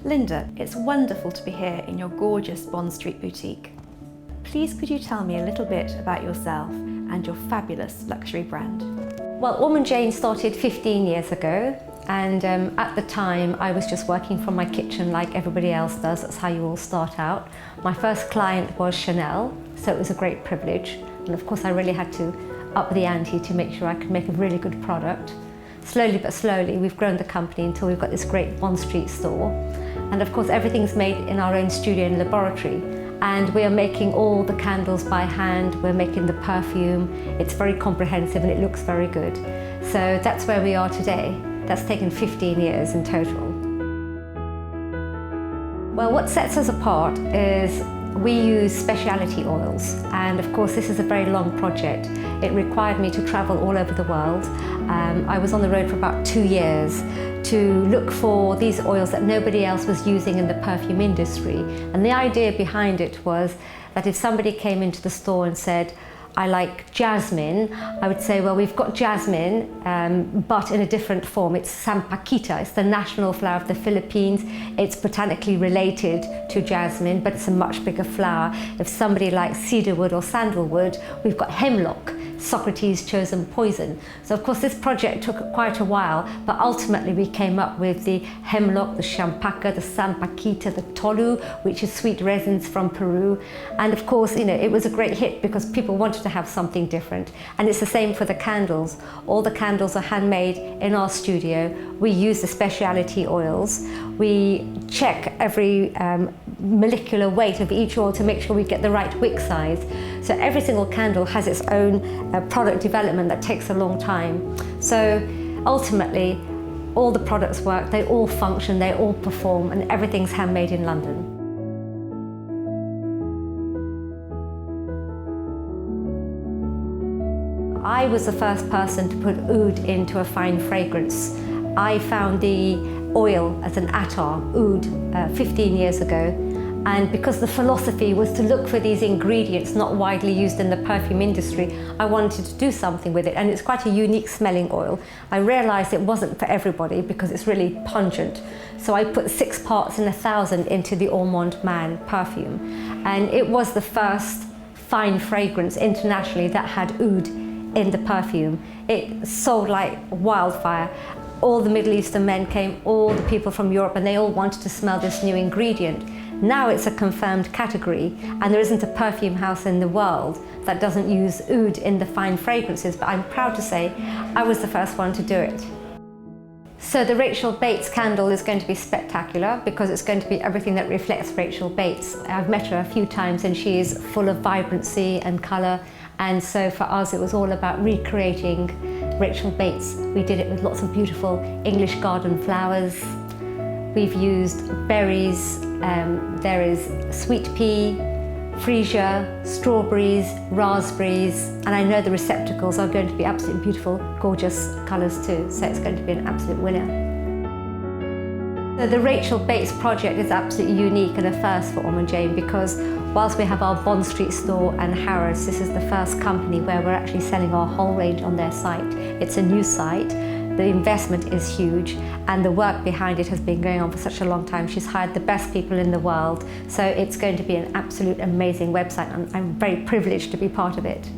Linda, it's wonderful to be here in your gorgeous Bond Street boutique. Please could you tell me a little bit about yourself and your fabulous luxury brand? Well, Ormonde Jayne started 15 years ago, and at the time I was just working from my kitchen like everybody else does. That's how you all start out. My first client was Chanel, so it was a great privilege, and of course I really had to up the ante to make sure I could make a really good product. Slowly but slowly we've grown the company until we've got this great Bond Street store, and of course everything's made in our own studio and laboratory. And we are making all the candles by hand, we're making the perfume. It's very comprehensive and it looks very good. So that's where we are today. That's taken 15 years in total. Well, what sets us apart is we use specialty oils, and of course this is a very long project. It required me to travel all over the world. I was on the road for about 2 years to look for these oils that nobody else was using in the perfume industry. And the idea behind it was that if somebody came into the store and said, I like jasmine, I would say, well, we've got jasmine, but in a different form. It's sampaquita, it's the national flower of the Philippines. It's botanically related to jasmine, but it's a much bigger flower. If somebody likes cedarwood or sandalwood, we've got hemlock, Socrates' chosen poison. So of course this project took quite a while, but ultimately we came up with the hemlock, the champaca, the sampaquita, the tolu, which is sweet resins from Peru. And of course, you know, it was a great hit because people wanted to have something different. And it's the same for the candles. All the candles are handmade in our studio. We use the specialty oils. We check every molecular weight of each oil to make sure we get the right wick size. So every single candle has its own product development that takes a long time. So ultimately, all the products work, they all function, they all perform, and everything's handmade in London. I was the first person to put oud into a fine fragrance. I found the oil as an attar, oud, 15 years ago. And because the philosophy was to look for these ingredients not widely used in the perfume industry, I wanted to do something with it. And it's quite a unique smelling oil. I realized it wasn't for everybody because it's really pungent. So I put 6 parts in 1,000 into the Ormonde Man perfume. And it was the first fine fragrance internationally that had oud in the perfume. It sold like wildfire. All the Middle Eastern men came, all the people from Europe, and they all wanted to smell this new ingredient. Now it's a confirmed category, and there isn't a perfume house in the world that doesn't use oud in the fine fragrances, but I'm proud to say I was the first one to do it. So the Rachel Bates candle is going to be spectacular because it's going to be everything that reflects Rachel Bates. I've met her a few times and she is full of vibrancy and colour, and so for us it was all about recreating Rachel Bates. We did it with lots of beautiful English garden flowers. We've used berries, there is sweet pea, freesia, strawberries, raspberries, and I know the receptacles are going to be absolutely beautiful, gorgeous colours too, so it's going to be an absolute winner. So the Rachel Bates project is absolutely unique and a first for Ormonde Jayne because whilst we have our Bond Street store and Harrods, this is the first company where we're actually selling our whole range on their site. It's a new site. The investment is huge and the work behind it has been going on for such a long time. She's hired the best people in the world, so it's going to be an absolute amazing website, and I'm very privileged to be part of it.